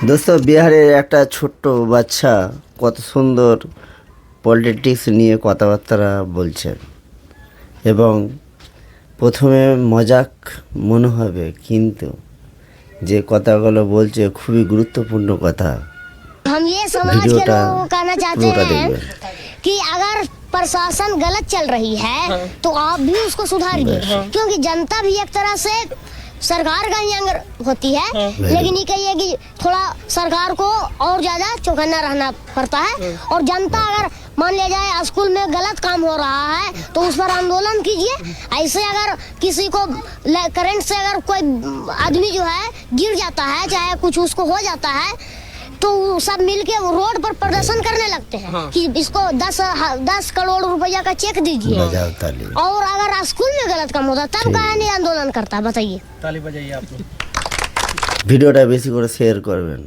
দোস্ত, বিহারের একটা ছোট্ট বাচ্চা কত সুন্দর পলিটিক্স নিয়ে কথাবার্তা বলছে, এবং প্রথমে মজাক মনে হবে, কিন্তু যে কথাগুলো বলছে খুবই গুরুত্বপূর্ণ কথা। हम ये समाज के वीडियो टा लोगों को कहना चाहते पूरा हैं देखिए। कि अगर प्रशासन गलत चल रही है तो आप भी उसको सुधारिए, क्योंकि जनता भी एक तरह से सरकार का ही अंग होती है। लेकिन ये कहिए कि थोड़ा सरकार को और ज्यादा चौकन्ना रहना पड़ता है। और जनता अगर मान लिया जाए स्कूल में गलत काम हो रहा है तो उस पर आंदोलन कीजिए। ऐसे अगर किसी को करंट से अगर कोई आदमी जो है गिर जाता है, चाहे कुछ उसको हो जाता है, तो सब मिलके रोड पर प्रदर्शन करने लगते हैं कि इसको 10 करोड़ रुपया का चेक दीजिए। बजाओ ताली। और अगर स्कूल में गलत काम होता तब काहे नहीं आंदोलन करता, बताइए। ताली बजाइए आप लोग। ভিডিওটা বেশি করে শেয়ার করবেন।